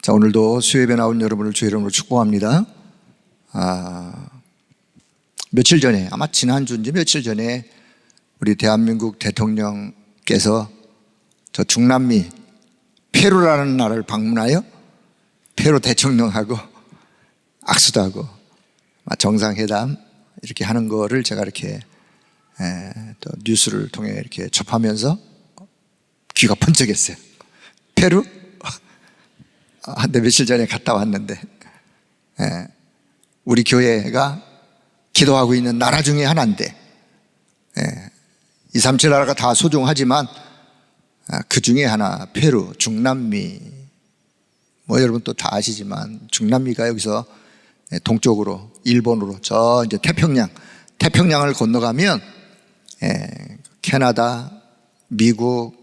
자, 오늘도 수요예배 나온 여러분을 주의 이름으로 축복합니다. 며칠 전에, 아마 지난주인지 며칠 전에 우리 대한민국 대통령께서 저 중남미 페루라는 나라를 방문하여 페루 대통령하고 악수도 하고 정상회담 이렇게 하는 거를 제가 이렇게 또 뉴스를 통해 이렇게 접하면서 귀가 번쩍했어요. 페루? 며칠 전에 갔다 왔는데 우리 교회가 기도하고 있는 나라 중에 하나인데 237 나라가 다 소중하지만 그 중에 하나 페루, 중남미 여러분 또 다 아시지만 중남미가 여기서 동쪽으로 일본으로 저 이제 태평양을 건너가면 캐나다, 미국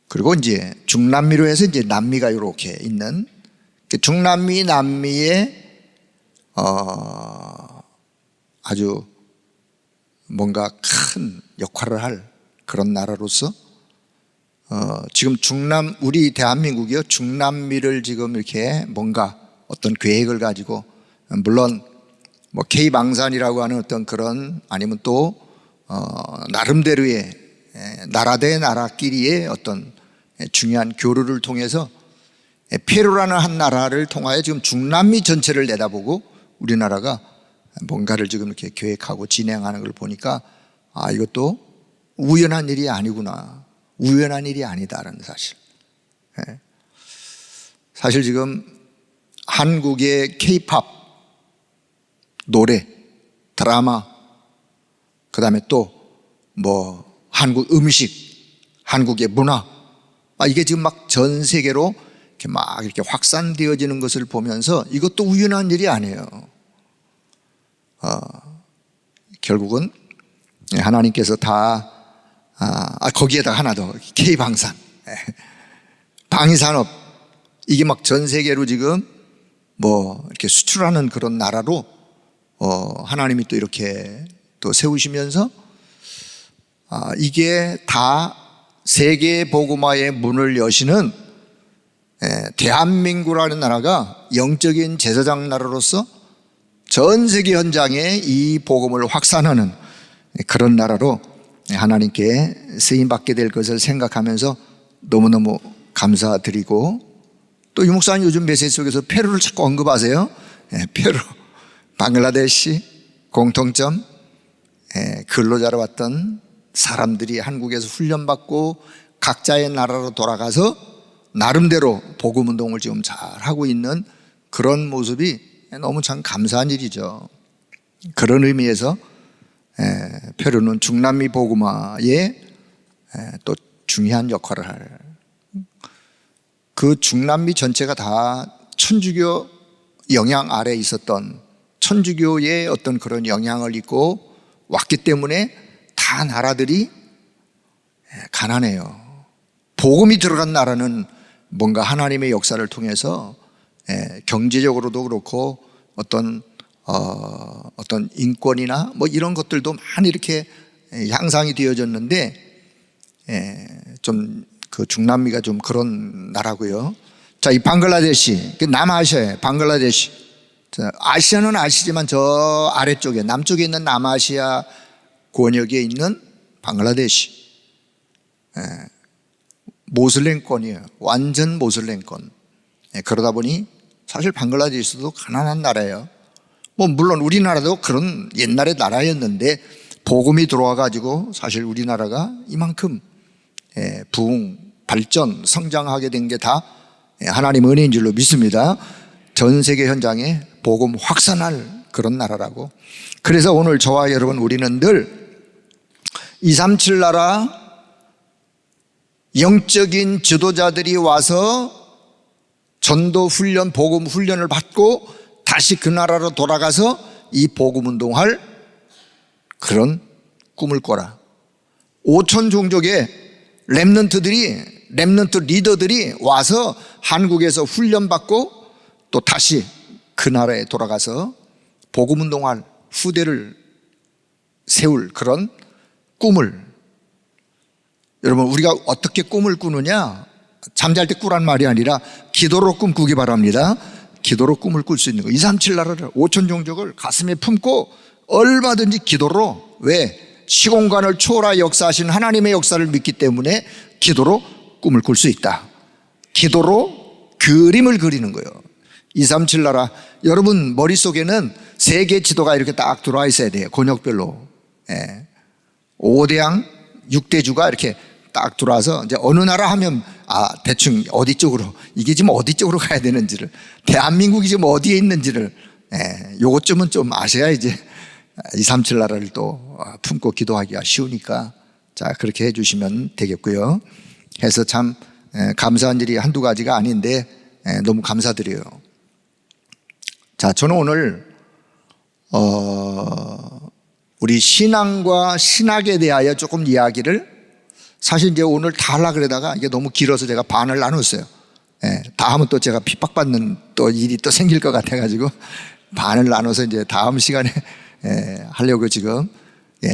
그리고 이제 중남미로 해서 이제 남미가 이렇게 있는 중남미, 남미의 아주 뭔가 큰 역할을 할 그런 나라로서 지금 우리 대한민국이요 중남미를 지금 이렇게 뭔가 어떤 계획을 가지고 물론 뭐 K방산이라고 하는 어떤 그런 아니면 또 나름대로의 나라 대 나라끼리의 어떤 중요한 교류를 통해서 페루라는 한 나라를 통하여 지금 중남미 전체를 내다보고 우리나라가 뭔가를 지금 이렇게 계획하고 진행하는 걸 보니까 이것도 우연한 일이 아니구나, 우연한 일이 아니다라는 사실. 사실 지금 한국의 K-팝 노래, 드라마, 그 다음에 또 뭐 한국 음식, 한국의 문화, 이게 지금 막 전 세계로 이렇게 확산되어지는 것을 보면서 이것도 우연한 일이 아니에요. 결국은 하나님께서 다 거기에다 하나 더 K방산, 방위산업 이게 막 전 세계로 지금 뭐 이렇게 수출하는 그런 나라로 하나님이 또 이렇게 또 세우시면서 이게 다 세계 복음화의 문을 여시는 대한민국이라는 나라가 영적인 제사장 나라로서 전 세계 현장에 이 복음을 확산하는 그런 나라로 하나님께 쓰임받게 될 것을 생각하면서 너무너무 감사드리고, 또 유 목사님 요즘 메시지 속에서 페루를 자꾸 언급하세요. 페루, 방글라데시 공통점, 근로자로 왔던 사람들이 한국에서 훈련받고 각자의 나라로 돌아가서 나름대로 복음운동을 지금 잘하고 있는 그런 모습이 너무 참 감사한 일이죠. 그런 의미에서 페루는 중남미 복음화에 또 중요한 역할을 할, 그 중남미 전체가 다 천주교 영향 아래에 있었던, 천주교의 어떤 그런 영향을 입고 왔기 때문에 다 나라들이 가난해요. 복음이 들어간 나라는 뭔가 하나님의 역사를 통해서 경제적으로도 그렇고 어떤 인권이나 뭐 이런 것들도 많이 이렇게 향상이 되어졌는데 좀 그 중남미가 좀 그런 나라고요. 자, 이 방글라데시, 남아시아에 방글라데시, 아시아는 아시지만 저 아래쪽에 남쪽에 있는 남아시아 권역에 있는 방글라데시, 모슬렘권이에요. 완전 모슬렘권. 그러다 보니 사실 방글라데시도 가난한 나라예요. 뭐 물론 우리나라도 그런 옛날의 나라였는데 복음이 들어와 가지고 사실 우리나라가 이만큼 부흥, 발전, 성장하게 된 게 다 하나님 은혜인 줄로 믿습니다. 전 세계 현장에 복음 확산할 그런 나라라고. 그래서 오늘 저와 여러분 우리는 늘 237 나라 영적인 지도자들이 와서 전도 훈련, 복음 훈련을 받고 다시 그 나라로 돌아가서 이 복음 운동할 그런 꿈을 꿔라. 5천 종족의 렘넌트 리더들이 와서 한국에서 훈련받고 또 다시 그 나라에 돌아가서 복음 운동할 후대를 세울 그런 꿈을, 여러분 우리가 어떻게 꿈을 꾸느냐, 잠잘 때 꾸란 말이 아니라 기도로 꿈꾸기 바랍니다. 기도로 꿈을 꿀 수 있는 거. 237 나라를 5천 종족을 가슴에 품고 얼마든지 기도로, 왜? 시공간을 초월하 역사하신 하나님의 역사를 믿기 때문에 기도로 꿈을 꿀 수 있다. 기도로 그림을 그리는 거예요. 237 나라, 여러분 머릿속에는 세계 지도가 이렇게 딱 들어와 있어야 돼요. 권역별로. 5대양 6대주가 이렇게 딱 들어와서 이제 어느 나라 하면 대충 어디 쪽으로, 이게 지금 어디 쪽으로 가야 되는지를, 대한민국이 지금 어디에 있는지를 요것쯤은 좀 아셔야 이제 237 나라를 또 품고 기도하기가 쉬우니까, 자, 그렇게 해주시면 되겠고요. 해서 참 감사한 일이 한두 가지가 아닌데 너무 감사드려요. 자, 저는 오늘 우리 신앙과 신학에 대하여 조금 이야기를, 사실 이제 오늘 다 하려고 그러다가 이게 너무 길어서 제가 반을 나눴어요. 다 하면 또 제가 핍박받는 또 일이 또 생길 것 같아가지고 반을 나눠서 이제 다음 시간에 하려고 지금.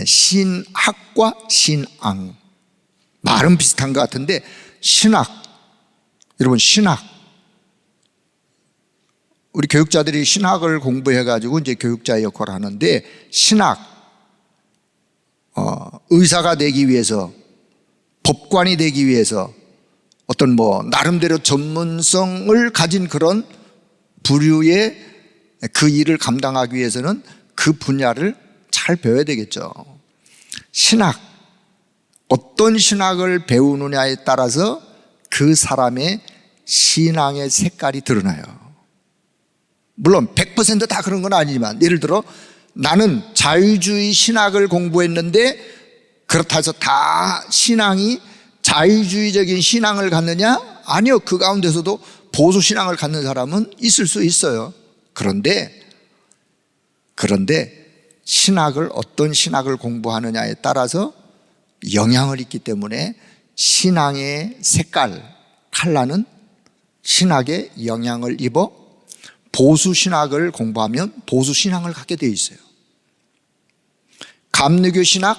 신학과 신앙, 말은 비슷한 것 같은데, 신학, 여러분 신학, 우리 교육자들이 신학을 공부해가지고 이제 교육자의 역할을 하는데, 신학, 의사가 되기 위해서, 법관이 되기 위해서 어떤 나름대로 전문성을 가진 그런 부류의 그 일을 감당하기 위해서는 그 분야를 잘 배워야 되겠죠. 신학, 어떤 신학을 배우느냐에 따라서 그 사람의 신앙의 색깔이 드러나요. 물론 100% 다 그런 건 아니지만, 예를 들어 나는 자유주의 신학을 공부했는데 그렇다 해서 다 신앙이 자유주의적인 신앙을 갖느냐? 아니요. 그 가운데서도 보수 신앙을 갖는 사람은 있을 수 있어요. 그런데 신학을, 어떤 신학을 공부하느냐에 따라서 영향을 있기 때문에 신앙의 색깔, 컬러는 신학에 영향을 입어 보수 신학을 공부하면 보수 신앙을 갖게 되어 있어요. 감리교 신학,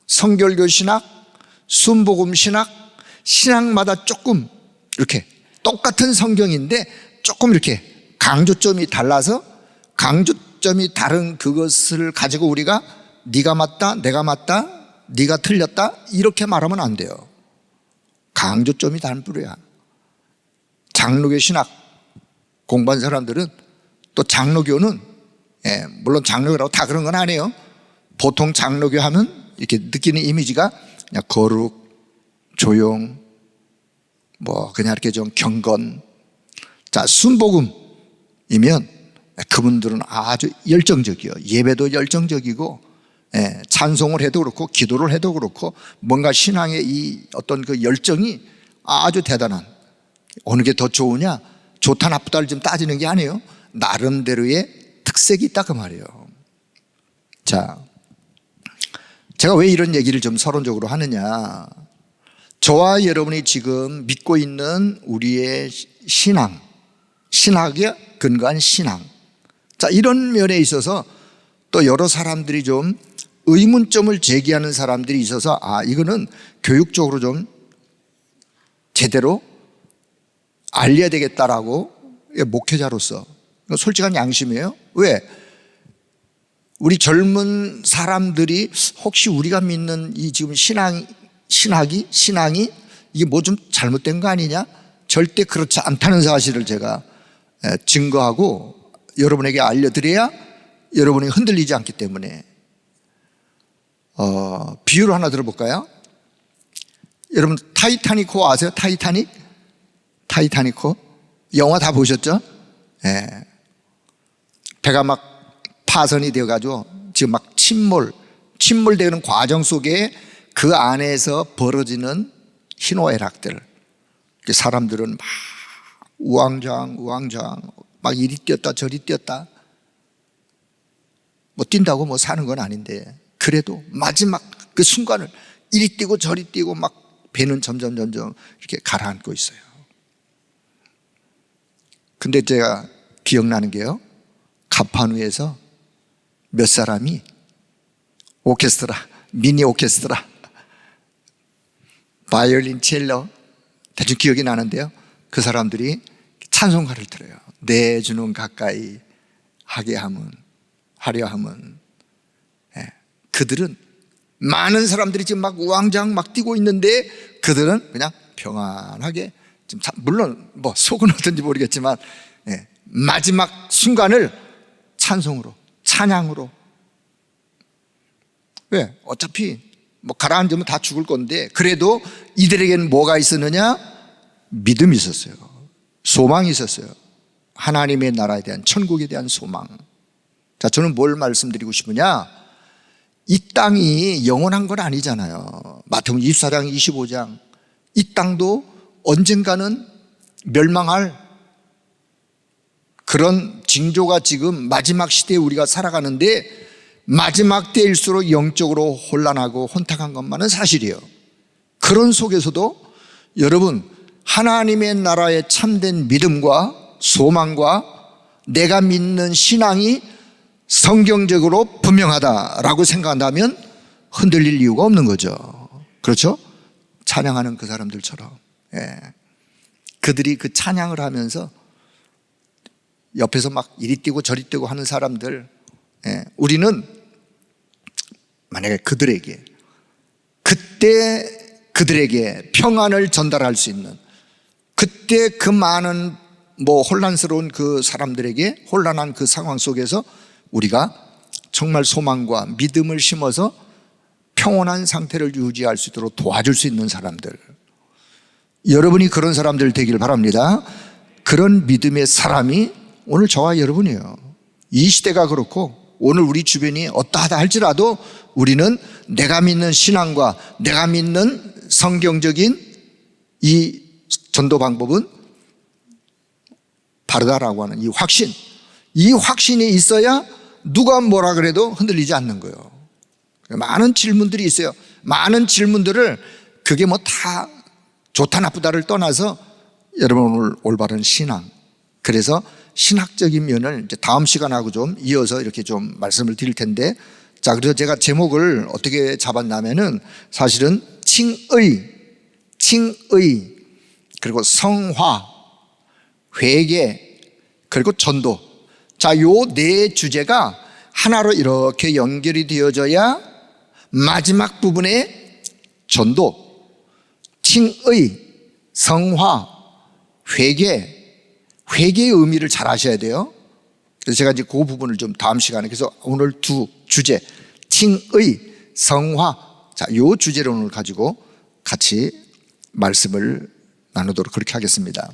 성결교 신학, 순복음 신학, 신학마다 조금 이렇게 똑같은 성경인데 조금 이렇게 강조점이 달라서, 강조점이 다른 그것을 가지고 우리가 네가 맞다, 내가 맞다, 네가 틀렸다 이렇게 말하면 안 돼요. 강조점이 다른 뿌리야. 장로교 신학 공부한 사람들은, 또 장로교는, 물론 장로교라고 다 그런 건 아니에요. 보통 장로교 하면 이렇게 느끼는 이미지가 그냥 거룩, 조용, 그냥 이렇게 좀 경건. 자, 순복음이면 그분들은 아주 열정적이에요. 예배도 열정적이고, 찬송을 해도 그렇고 기도를 해도 그렇고, 뭔가 신앙의 이 어떤 그 열정이 아주 대단한, 어느 게 더 좋으냐, 좋다 나쁘다를 좀 따지는 게 아니에요. 나름대로의 특색이 있다 그 말이에요. 자, 제가 왜 이런 얘기를 좀 서론적으로 하느냐, 저와 여러분이 지금 믿고 있는 우리의 신앙, 신학에 근거한 신앙, 자, 이런 면에 있어서 또 여러 사람들이 좀 의문점을 제기하는 사람들이 있어서, 이거는 교육적으로 좀 제대로 알려야 되겠다라고, 목회자로서 솔직한 양심이에요. 왜? 우리 젊은 사람들이 혹시 우리가 믿는 이 지금 신앙이 이게 뭐 좀 잘못된 거 아니냐? 절대 그렇지 않다는 사실을 제가 증거하고 여러분에게 알려드려야 여러분이 흔들리지 않기 때문에. 비유를 하나 들어볼까요? 여러분 타이타닉호 아세요? 타이타닉호 영화 다 보셨죠? 배가 막 파손이 되어가지고 지금 막 침몰되는 과정 속에 그 안에서 벌어지는 희노애락들, 사람들은 막 우왕좌왕 막 이리 뛰었다 저리 뛰었다, 뛴다고 뭐 사는 건 아닌데, 그래도 마지막 그 순간을 이리 뛰고 저리 뛰고 막 배는 점점 이렇게 가라앉고 있어요. 근데 제가 기억나는 게요, 가판위에서 몇 사람이 오케스트라, 미니 오케스트라, 바이올린, 첼로 대충 기억이 나는데요. 그 사람들이 찬송가를 들어요. 내 주는 가까이 하려 함은. 예. 그들은 많은 사람들이 지금 막 우왕좌왕 막 뛰고 있는데 그들은 그냥 평안하게 지금 물론 뭐 속은 어떤지 모르겠지만 예. 마지막 순간을 찬송으로, 찬양으로. 왜? 어차피 뭐 가라앉으면 다 죽을 건데 그래도 이들에게는 뭐가 있었느냐? 믿음이 있었어요. 소망이 있었어요. 하나님의 나라에 대한, 천국에 대한 소망. 자, 저는 뭘 말씀드리고 싶으냐? 이 땅이 영원한 건 아니잖아요. 마태복음 24장 25장 이 땅도 언젠가는 멸망할 그런 징조가 지금 마지막 시대에 우리가 살아가는데 마지막 때일수록 영적으로 혼란하고 혼탁한 것만은 사실이에요. 그런 속에서도 여러분 하나님의 나라의 참된 믿음과 소망과 내가 믿는 신앙이 성경적으로 분명하다라고 생각한다면 흔들릴 이유가 없는 거죠. 그렇죠? 찬양하는 그 사람들처럼. 예. 그들이 그 찬양을 하면서 옆에서 막 이리 뛰고 저리 뛰고 하는 사람들, 예. 우리는 만약에 그때 그들에게 평안을 전달할 수 있는, 그때 그 많은 혼란스러운 그 사람들에게 혼란한 그 상황 속에서 우리가 정말 소망과 믿음을 심어서 평온한 상태를 유지할 수 있도록 도와줄 수 있는 사람들, 여러분이 그런 사람들 되길 바랍니다. 그런 믿음의 사람이 오늘 저와 여러분이에요. 이 시대가 그렇고 오늘 우리 주변이 어떠하다 할지라도 우리는 내가 믿는 신앙과 내가 믿는 성경적인 이 전도 방법은 바르다라고 하는 이 확신이 있어야 누가 뭐라 그래도 흔들리지 않는 거예요. 많은 질문들이 있어요. 많은 질문들을 그게 뭐 다 좋다 나쁘다를 떠나서 여러분 오늘 올바른 신앙, 그래서 신학적인 면을 이제 다음 시간하고 좀 이어서 이렇게 좀 말씀을 드릴 텐데, 자, 그래서 제가 제목을 어떻게 잡았냐면은 사실은 칭의, 그리고 성화, 회개, 그리고 전도. 자, 요 네 주제가 하나로 이렇게 연결이 되어져야 마지막 부분에 전도, 칭의, 성화, 회개의 의미를 잘 아셔야 돼요. 그래서 제가 이제 그 부분을 좀 다음 시간에, 그래서 오늘 두 주제, 칭의, 성화, 자, 요 주제를 오늘 가지고 같이 말씀을 나누도록 그렇게 하겠습니다.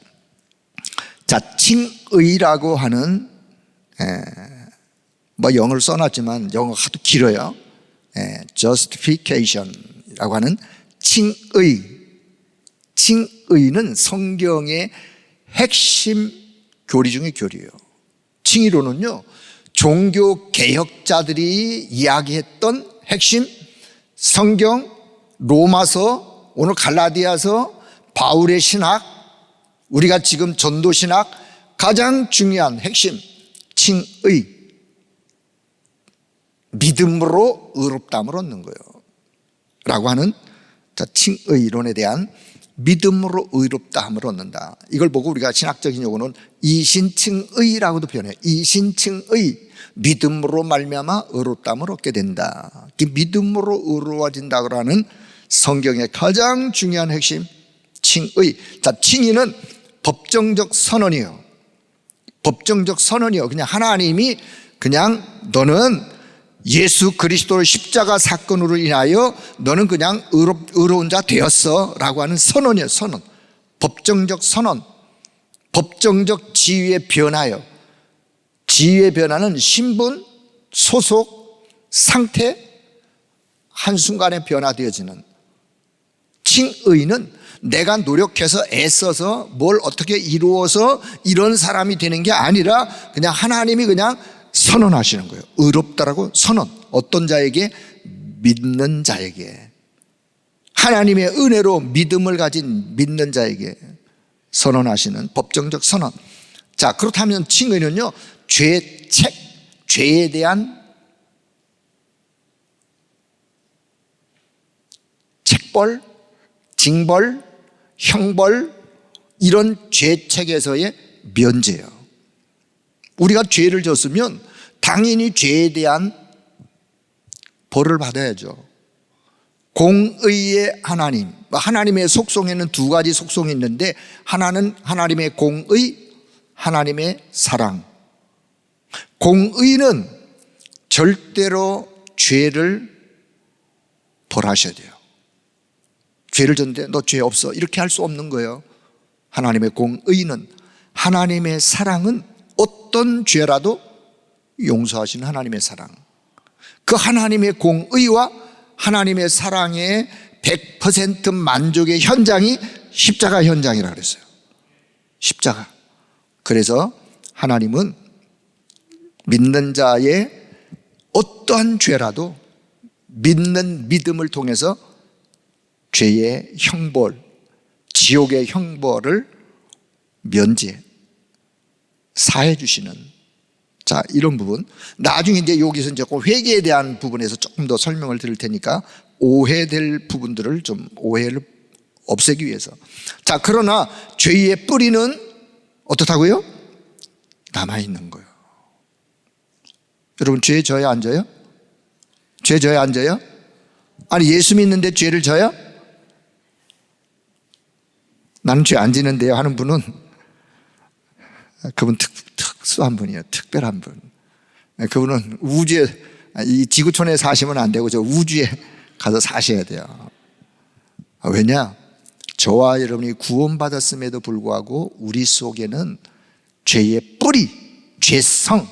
자, 칭의라고 하는, 영어를 써놨지만 영어가 하도 길어요. justification이라고 하는 칭의는 성경의 핵심 교리 중의 교리예요. 칭의론은요, 종교 개혁자들이 이야기했던 핵심, 성경, 로마서, 오늘 갈라디아서, 바울의 신학, 우리가 지금 전도 신학 가장 중요한 핵심, 칭의, 믿음으로 의롭다함을 얻는 거예요 라고 하는, 자, 칭의론에 대한 믿음으로 의롭다함을 얻는다. 이걸 보고 우리가 신학적인 용어는 이신칭의라고도 표현해요. 이신칭의, 믿음으로 말미암아 의롭다함을 얻게 된다. 믿음으로 의로워진다고 하는 성경의 가장 중요한 핵심, 칭의. 자, 칭의는 법정적 선언이에요. 법정적 선언이요. 그냥 하나님이 그냥 너는 예수 그리스도의 십자가 사건으로 인하여 너는 그냥 의로운 자 되었어 라고 하는 선언이에요. 선언. 법정적 선언. 법정적 지위의 변화요. 지위의 변화는 신분, 소속, 상태 한순간에 변화되어지는. 칭의는 내가 노력해서 애써서 뭘 어떻게 이루어서 이런 사람이 되는 게 아니라 그냥 하나님이 그냥 선언하시는 거예요. 의롭다라고 선언. 어떤 자에게? 믿는 자에게. 하나님의 은혜로 믿음을 가진 믿는 자에게 선언하시는 법정적 선언. 자, 그렇다면 칭의는요, 죄책, 죄에 대한 책벌, 징벌, 형벌, 이런 죄책에서의 면제예요. 우리가 죄를 졌으면 당연히 죄에 대한 벌을 받아야죠. 공의의 하나님, 하나님의 속성에는 두 가지 속성이 있는데, 하나는 하나님의 공의, 하나님의 사랑. 공의는 절대로 죄를 벌하셔야 돼요. 죄를 졌는데 너 죄 없어, 이렇게 할 수 없는 거예요. 하나님의 공의는. 하나님의 사랑은 어떤 죄라도 용서하시는 하나님의 사랑. 그 하나님의 공의와 하나님의 사랑의 100% 만족의 현장이 십자가 현장이라고 그랬어요. 십자가. 그래서 하나님은 믿는 자의 어떠한 죄라도 믿는 믿음을 통해서 죄의 형벌, 지옥의 형벌을 면제, 사해 주시는, 자, 이런 부분. 나중에 이제 여기서 이제 회개에 대한 부분에서 조금 더 설명을 드릴 테니까 오해될 부분들을 좀 오해를 없애기 위해서. 자, 그러나 죄의 뿌리는 어떻다고요? 남아있는 거예요. 여러분, 죄 져야 안 져요? 죄 져야 안 져요? 아니, 예수 믿는데 죄를 져요? 나는 죄 안 지는데요 하는 분은 그분 특수한 분이에요. 특별한 분. 그분은 우주에, 이 지구촌에 사시면 안 되고 저 우주에 가서 사셔야 돼요. 왜냐? 저와 여러분이 구원받았음에도 불구하고 우리 속에는 죄의 뿌리, 죄성,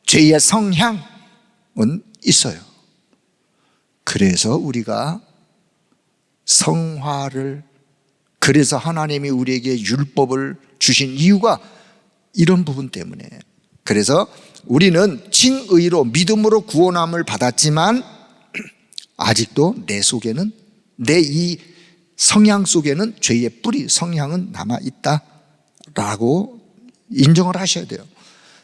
죄의 성향은 있어요. 그래서 우리가 성화를, 그래서 하나님이 우리에게 율법을 주신 이유가 이런 부분 때문에. 그래서 우리는 칭의로 믿음으로 구원함을 받았지만 아직도 내 속에는, 내 이 성향 속에는 죄의 뿌리, 성향은 남아있다라고 인정을 하셔야 돼요.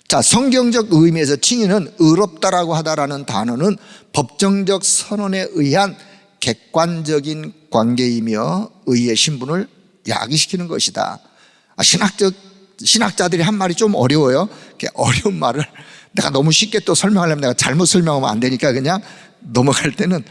자, 성경적 의미에서 칭의는 의롭다라고 하다라는 단어는 법정적 선언에 의한 객관적인 관계이며 의의 신분을 야기시키는 것이다. 신학자들이 한 말이 좀 어려워요. 어려운 말을 내가 너무 쉽게 또 설명하려면 내가 잘못 설명하면 안 되니까 그냥 넘어갈 때는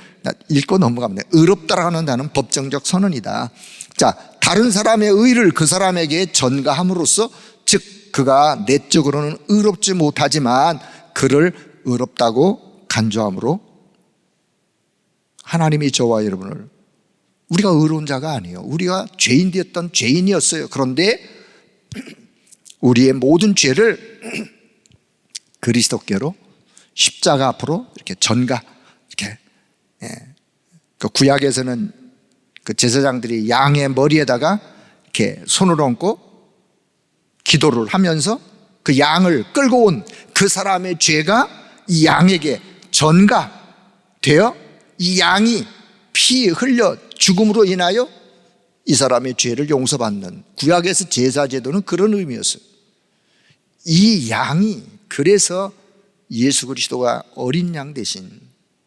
읽고 넘어가면 돼요. 의롭다라는 단어는 법정적 선언이다. 자, 다른 사람의 의를 그 사람에게 전가함으로써, 즉 그가 내적으로는 의롭지 못하지만 그를 의롭다고 간주함으로 하나님이 저와 여러분을, 우리가 의로운 자가 아니에요. 우리가 죄인 되었던 죄인이었어요. 그런데 우리의 모든 죄를 그리스도께로 십자가 앞으로 이렇게 전가, 이렇게, 그 구약에서는 그 제사장들이 양의 머리에다가 이렇게 손을 얹고 기도를 하면서 그 양을 끌고 온 그 사람의 죄가 이 양에게 전가되어 이 양이 피 흘려 죽음으로 인하여 이 사람의 죄를 용서받는, 구약에서 제사제도는 그런 의미였어요. 이 양이, 그래서 예수 그리스도가 어린 양 대신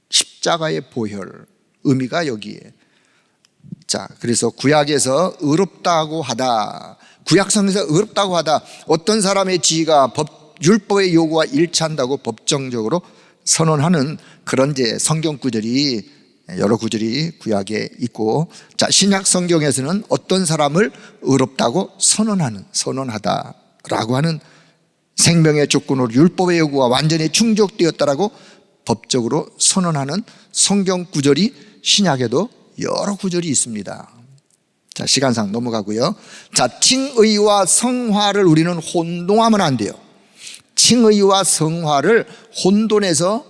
십자가의 보혈, 의미가 여기에. 자, 그래서 구약에서 의롭다고 하다, 구약성에서 의롭다고 하다, 어떤 사람의 지위가 율법의 요구와 일치한다고 법정적으로 선언하는 그런 이제 성경 구절이, 여러 구절이 구약에 있고, 자, 신약 성경에서는 어떤 사람을 의롭다고 선언하다라고 하는, 생명의 조건으로 율법의 요구가 완전히 충족되었다라고 법적으로 선언하는 성경 구절이 신약에도 여러 구절이 있습니다. 자, 시간상 넘어가고요. 자, 칭의와 성화를 우리는 혼동하면 안 돼요. 칭의와 성화를 혼돈해서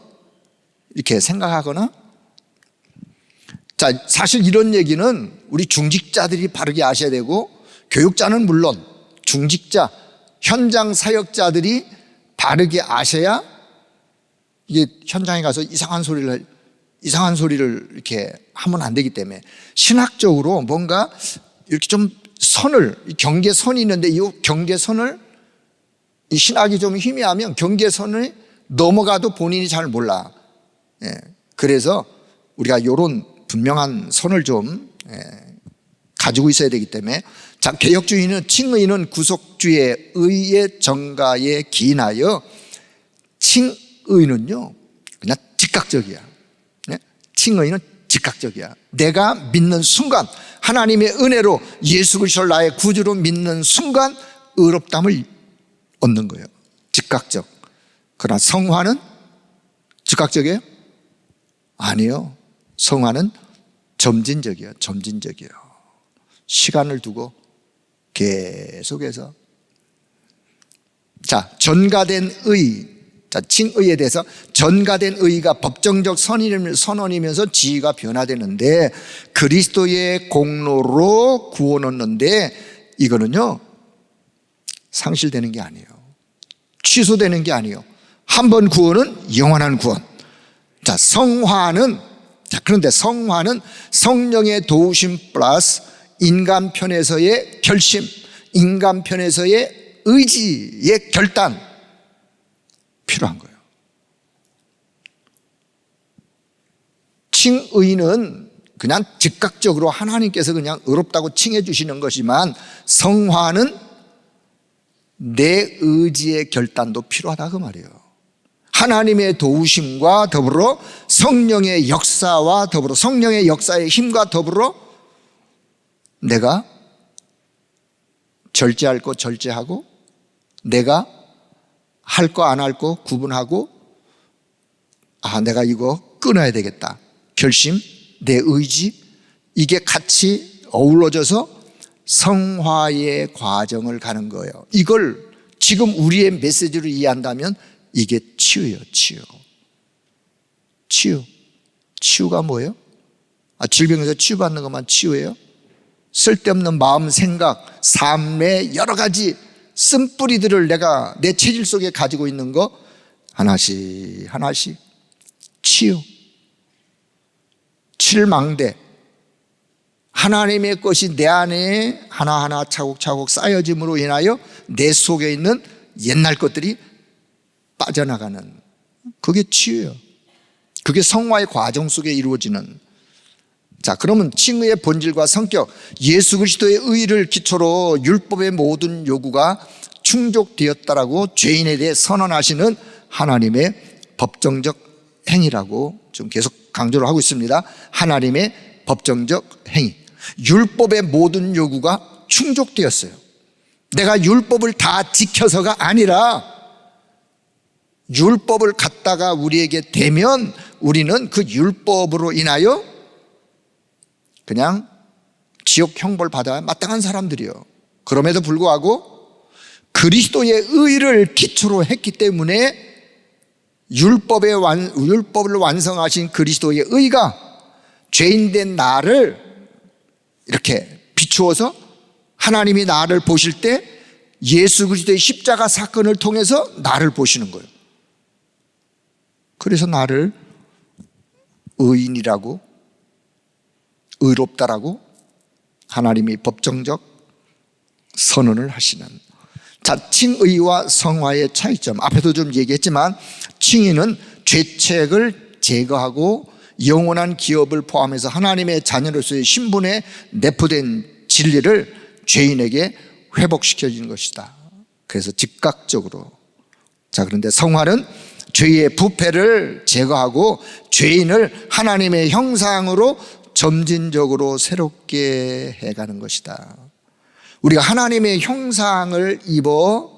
이렇게 생각하거나, 자, 사실 이런 얘기는 우리 중직자들이 바르게 아셔야 되고, 교육자는 물론 중직자, 현장 사역자들이 바르게 아셔야 이게 현장에 가서 이상한 소리를 이렇게 하면 안 되기 때문에, 신학적으로 뭔가 이렇게 좀 선을, 경계선이 있는데 이 경계선을, 이 신학이 좀 희미하면 경계선을 넘어가도 본인이 잘 몰라. 그래서 우리가 이런 분명한 선을 좀 가지고 있어야 되기 때문에, 자, 개혁주의는 칭의는 구속주의 의의 정가에 기인하여, 칭의는요 그냥 즉각적이야. 네? 칭의는 즉각적이야. 내가 믿는 순간, 하나님의 은혜로 예수 그리스도를 나의 구주로 믿는 순간 의롭다함을 얻는 거예요. 즉각적. 그러나 성화는 즉각적이에요? 아니요. 성화는 점진적이에요. 점진적이에요. 시간을 두고 계속해서. 자, 전가된 의. 자, 칭의에 대해서, 전가된 의가 법정적 선언이면서 지위가 변화되는데, 그리스도의 공로로 구원 얻는데, 이거는요 상실되는 게 아니에요. 취소되는 게 아니에요. 한 번 구원은 영원한 구원. 자, 성화는, 자, 그런데 성화는 성령의 도우심 플러스 인간 편에서의 결심, 인간 편에서의 의지의 결단, 필요한 거예요. 칭의는 그냥 즉각적으로 하나님께서 그냥 의롭다고 칭해 주시는 것이지만, 성화는 내 의지의 결단도 필요하다 그 말이에요. 하나님의 도우심과 더불어 성령의 역사와 더불어 성령의 역사의 힘과 더불어 내가 절제할 거 절제하고, 내가 할 거 안 할 거 구분하고, 아, 내가 이거 끊어야 되겠다. 결심, 내 의지, 이게 같이 어우러져서 성화의 과정을 가는 거예요. 이걸 지금 우리의 메시지로 이해한다면 이게 치유예요. 치유. 치유. 치유가 뭐예요? 아, 질병에서 치유받는 것만 치유예요? 쓸데없는 마음, 생각, 삶의 여러 가지 쓴뿌리들을 내가 내 체질 속에 가지고 있는 거 하나씩 하나씩 치유. 칠망대. 하나님의 것이 내 안에 하나하나 차곡차곡 쌓여짐으로 인하여 내 속에 있는 옛날 것들이 빠져나가는, 그게 치유예요. 그게 성화의 과정 속에 이루어지는. 자, 그러면 칭의의 본질과 성격, 예수 그리스도의 의를 기초로 율법의 모든 요구가 충족되었다라고 죄인에 대해 선언하시는 하나님의 법정적 행위라고 좀 계속 강조를 하고 있습니다. 하나님의 법정적 행위. 율법의 모든 요구가 충족되었어요. 내가 율법을 다 지켜서가 아니라 율법을 갖다가 우리에게 대면 우리는 그 율법으로 인하여 그냥 지옥 형벌 받아야 마땅한 사람들이요. 그럼에도 불구하고 그리스도의 의를 기초로 했기 때문에 율법을 완성하신 그리스도의 의가 죄인된 나를 이렇게 비추어서 하나님이 나를 보실 때 예수 그리스도의 십자가 사건을 통해서 나를 보시는 거예요. 그래서 나를 의인이라고, 의롭다라고 하나님이 법정적 선언을 하시는. 자, 칭의와 성화의 차이점, 앞에도 좀 얘기했지만 칭의는 죄책을 제거하고 영원한 기업을 포함해서 하나님의 자녀로서의 신분에 내포된 진리를 죄인에게 회복시켜주는 것이다. 그래서 즉각적으로. 자, 그런데 성화는 죄의 부패를 제거하고 죄인을 하나님의 형상으로 점진적으로 새롭게 해가는 것이다. 우리가 하나님의 형상을 입어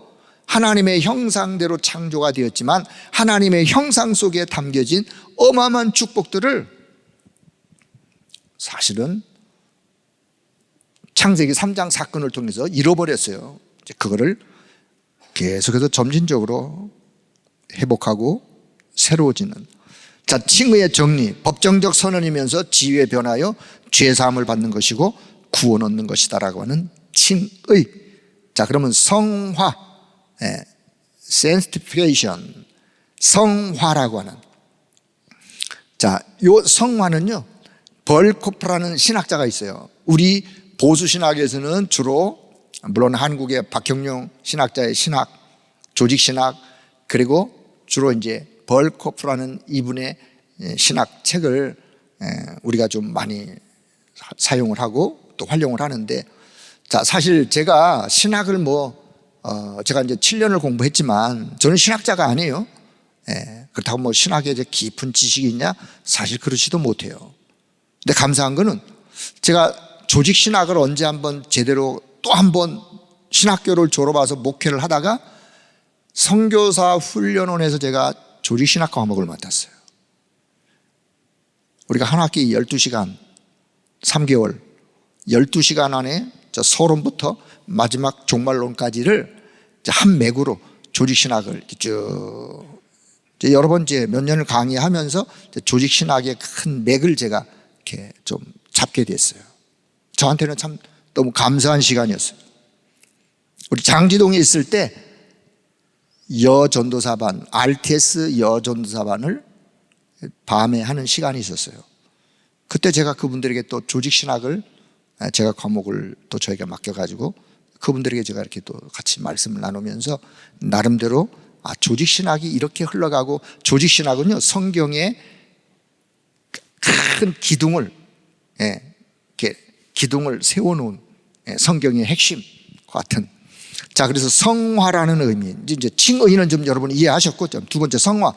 하나님의 형상대로 창조가 되었지만 하나님의 형상 속에 담겨진 어마어마한 축복들을 사실은 창세기 3장 사건을 통해서 잃어버렸어요. 그거를 계속해서 점진적으로 회복하고 새로워지는. 자, 칭의의 정리, 법정적 선언이면서 지위에 변하여 죄사함을 받는 것이고 구원 얻는 것이다라고 하는 칭의. 자, 그러면 성화, sanctification, 성화라고 하는. 자, 요 성화는요, 벌코프라는 신학자가 있어요. 우리 보수 신학에서는 주로, 물론 한국의 박형룡 신학자의 신학, 조직 신학, 그리고 주로 이제 벌코프라는 이분의 신학 책을 우리가 좀 많이 사용을 하고 또 활용을 하는데, 자, 사실 제가 신학을 제가 이제 7년을 공부했지만 저는 신학자가 아니에요. 예, 그렇다고 뭐 신학에 이제 깊은 지식이 있냐? 사실 그렇지도 못해요. 근데 감사한 거는 제가 조직 신학을 언제 한번 제대로 또 한번 신학교를 졸업해서 목회를 하다가 선교사 훈련원에서 제가 조직 신학 과목을 맡았어요. 우리가 한 학기 12시간 3개월 12시간 안에 서론부터 마지막 종말론까지를 한 맥으로 조직신학을 쭉 여러 번 몇 년을 강의하면서 조직신학의 큰 맥을 제가 이렇게 좀 잡게 됐어요. 저한테는 참 너무 감사한 시간이었어요. 우리 장지동에 있을 때 여전도사반, RTS 여전도사반을 밤에 하는 시간이 있었어요. 그때 제가 그분들에게 또 조직신학을 제가 과목을 또 저희가 맡겨가지고 그분들에게 제가 이렇게 또 같이 말씀을 나누면서 나름대로 조직신학이 이렇게 흘러가고, 조직신학은요 성경의 큰 기둥을 이렇게 기둥을 세워놓은 성경의 핵심 같은. 자, 그래서 성화라는 의미, 이제 칭의는 좀 여러분 이해하셨고, 두 번째 성화.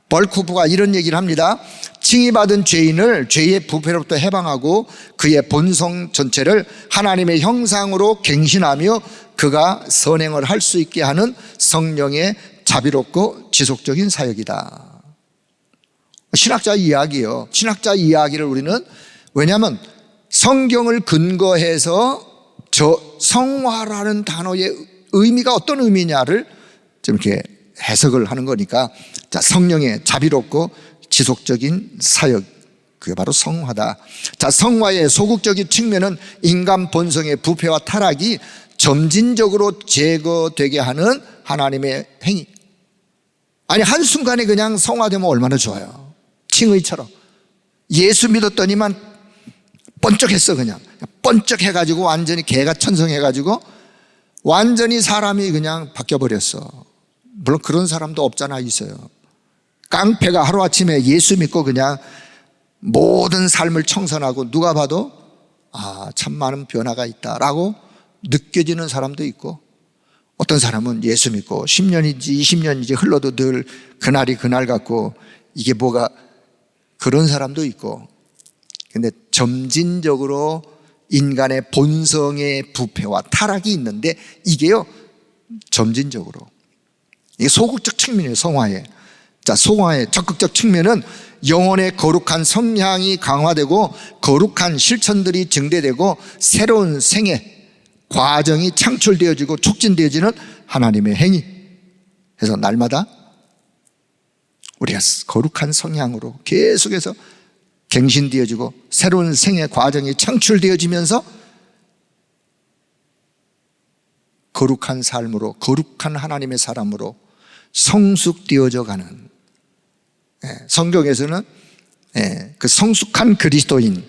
벌쿠프가 이런 얘기를 합니다. 칭의받은 죄인을 죄의 부패로부터 해방하고 그의 본성 전체를 하나님의 형상으로 갱신하며 그가 선행을 할 수 있게 하는 성령의 자비롭고 지속적인 사역이다. 신학자 이야기예요. 신학자 이야기를 우리는, 왜냐하면 성경을 근거해서 저 성화라는 단어의 의미가 어떤 의미냐를 좀 이렇게 해석을 하는 거니까, 자, 성령의 자비롭고 지속적인 사역, 그게 바로 성화다. 자, 성화의 소극적인 측면은 인간 본성의 부패와 타락이 점진적으로 제거되게 하는 하나님의 행위. 아니, 한순간에 그냥 성화되면 얼마나 좋아요. 칭의처럼 예수 믿었더니만 번쩍했어. 그냥 번쩍해가지고 완전히 개가 천성해가지고 완전히 사람이 그냥 바뀌어버렸어. 물론 그런 사람도 없잖아 있어요. 깡패가 하루아침에 예수 믿고 그냥 모든 삶을 청산하고 누가 봐도 참 많은 변화가 있다라고 느껴지는 사람도 있고, 어떤 사람은 예수 믿고 10년인지 20년인지 흘러도 늘 그날이 그날 같고 이게 뭐가, 그런 사람도 있고. 근데 점진적으로 인간의 본성의 부패와 타락이 있는데 이게요 점진적으로, 이게 소극적 측면이에요. 성화의. 자, 성화의 적극적 측면은 영혼의 거룩한 성향이 강화되고 거룩한 실천들이 증대되고 새로운 생애 과정이 창출되어지고 촉진되어지는 하나님의 행위. 그래서 날마다 우리가 거룩한 성향으로 계속해서 갱신되어지고 새로운 생애 과정이 창출되어지면서 거룩한 삶으로, 거룩한 하나님의 사람으로 성숙되어져 가는, 성경에서는 그 성숙한 그리스도인으로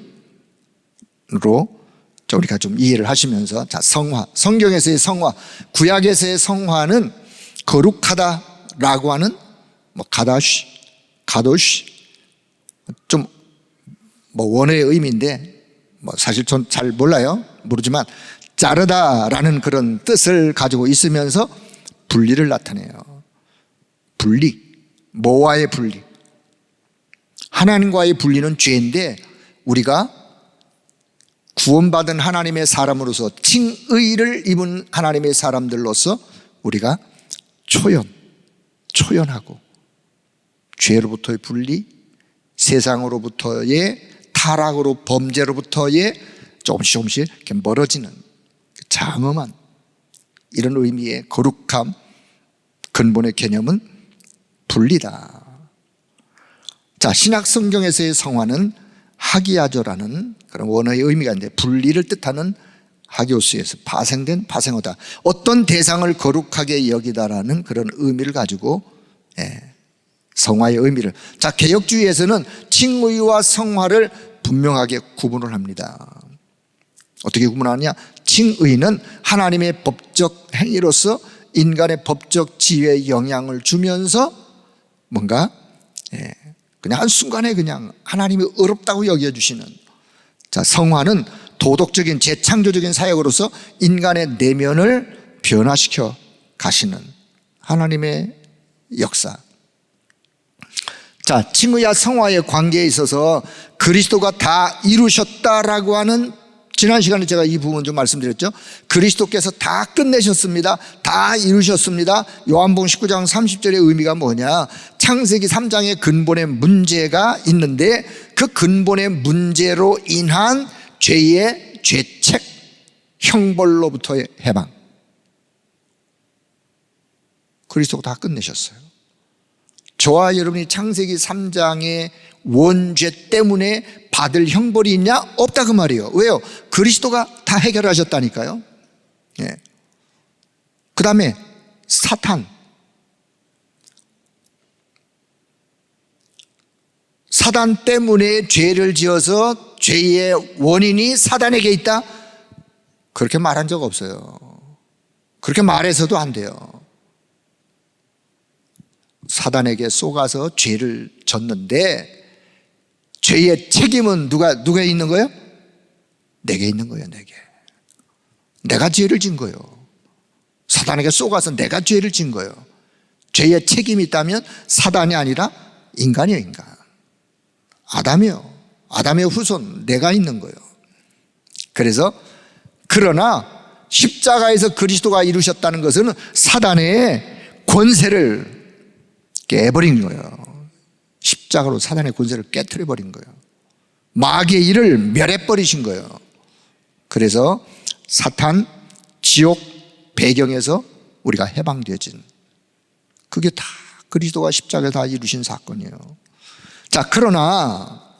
우리가 좀 이해를 하시면서, 자, 성화, 성경에서의 성화, 구약에서의 성화는 거룩하다라고 하는 가도시 좀 원어의 의미인데 사실 전 잘 모르지만 자르다라는 그런 뜻을 가지고 있으면서 분리를 나타내요. 분리, 뭐와의 분리? 하나님과의 분리는 죄인데 우리가 구원받은 하나님의 사람으로서, 칭의를 입은 하나님의 사람들로서 우리가 초연하고 죄로부터의 분리, 세상으로부터의 타락으로, 범죄로부터의 조금씩 이렇게 멀어지는 장엄한 이런 의미의 거룩함, 근본의 개념은 분리다. 자, 신약 성경에서의 성화는 하기야조라는 그런 원어의 의미가 있는데, 분리를 뜻하는 하기오스에서 파생된 파생어다. 어떤 대상을 거룩하게 여기다라는 그런 의미를 가지고 성화의 의미를. 자, 개혁주의에서는 칭의와 성화를 분명하게 구분을 합니다. 어떻게 구분하느냐? 칭의는 하나님의 법적 행위로서 인간의 법적 지혜에 영향을 주면서 뭔가 그냥 한순간에 그냥 하나님이 어렵다고 여겨주시는. 자, 성화는 도덕적인 재창조적인 사역으로서 인간의 내면을 변화시켜 가시는 하나님의 역사. 자, 칭의와 성화의 관계에 있어서 그리스도가 다 이루셨다라고 하는, 지난 시간에 제가 이 부분 좀 말씀드렸죠. 그리스도께서 다 끝내셨습니다. 다 이루셨습니다. 요한복음 19장 30절의 의미가 뭐냐? 창세기 3장의 근본의 문제가 있는데 그 근본의 문제로 인한 죄의 죄책, 형벌로부터의 해방. 그리스도가 다 끝내셨어요. 저와 여러분이 창세기 3장의 원죄 때문에 받을 형벌이 있냐? 없다 그 말이에요. 왜요? 그리스도가 다 해결하셨다니까요. 예. 그 다음에 사탄. 사단 때문에 죄를 지어서 죄의 원인이 사단에게 있다? 그렇게 말한 적 없어요. 그렇게 말해서도 안 돼요. 사단에게 속아서 죄를 졌는데 죄의 책임은 누가 있는 거예요? 내게 있는 거예요. 내가 죄를 진 거예요. 사단에게 속아서 내가 죄를 진 거예요. 죄의 책임이 있다면 사단이 아니라 인간이에요. 인간. 아담이요. 아담의 후손 내가 있는 거예요. 그래서 그러나 십자가에서 그리스도가 이루셨다는 것은 사단의 권세를 깨버린 거예요. 십자가로 사단의 권세를 깨트려 버린 거예요. 마귀의 일을 멸해버리신 거예요. 그래서 사탄, 지옥 배경에서 우리가 해방되어진, 그게 다 그리스도가 십자가에 다 이루신 사건이에요. 자, 그러나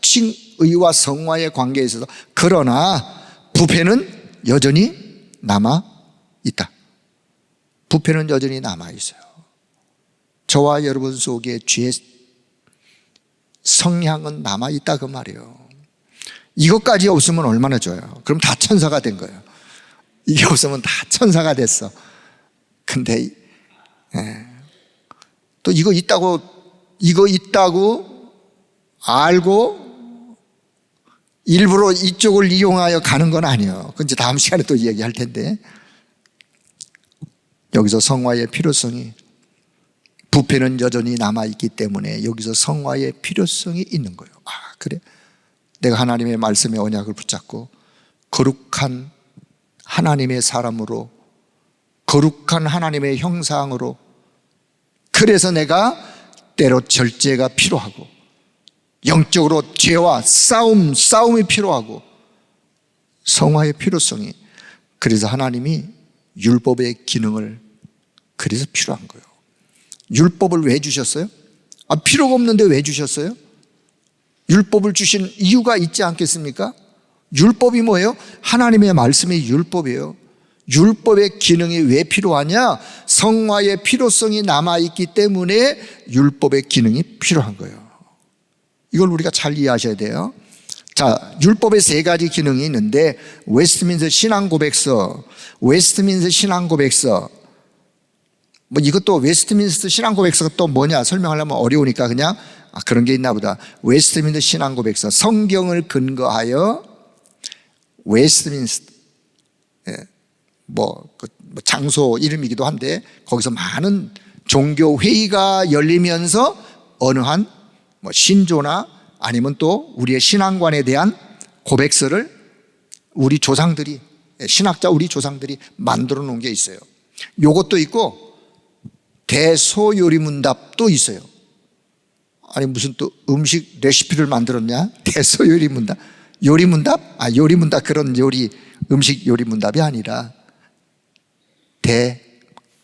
칭의와 성화의 관계에 있어서 그러나 부패는 여전히 남아 있다. 부패는 여전히 남아 있어요. 저와 여러분 속에 죄의 성향은 남아있다 그 말이에요. 이것까지 없으면 얼마나 좋아요. 그럼 다 천사가 된 거예요. 이게 없으면 다 천사가 됐어. 근데 또 이거 있다고 알고 일부러 이쪽을 이용하여 가는 건 아니에요. 그건 이제 다음 시간에 또 이야기할 텐데, 여기서 성화의 필요성이, 부패는 여전히 남아있기 때문에 여기서 성화의 필요성이 있는 거예요. 아, 그래? 내가 하나님의 말씀의 언약을 붙잡고 거룩한 하나님의 사람으로, 거룩한 하나님의 형상으로, 그래서 내가 때로 절제가 필요하고 영적으로 죄와 싸움이 필요하고 성화의 필요성이, 그래서 하나님이 율법의 기능을 그래서 필요한 거예요. 율법을 왜 주셨어요? 필요가 없는데 왜 주셨어요? 율법을 주신 이유가 있지 않겠습니까? 율법이 뭐예요? 하나님의 말씀이 율법이에요. 율법의 기능이 왜 필요하냐? 성화의 필요성이 남아있기 때문에 율법의 기능이 필요한 거예요. 이걸 우리가 잘 이해하셔야 돼요. 자, 율법의 세 가지 기능이 있는데 웨스트민스터 신앙고백서, 이것도 웨스트민스터 신앙고백서가 또 뭐냐 설명하려면 어려우니까 그냥 그런 게 있나 보다. 웨스트민스터 신앙고백서, 성경을 근거하여 웨스트민스터, 장소 이름이기도 한데 거기서 많은 종교 회의가 열리면서 어느 한 신조나 아니면 또 우리의 신앙관에 대한 고백서를 우리 조상들이, 신학자 우리 조상들이 만들어 놓은 게 있어요. 요것도 있고 대소요리문답도 있어요. 아니 무슨 또 음식 레시피를 만들었냐? 대소요리문답? 요리문답? 요리문답, 그런 요리, 음식 요리문답이 아니라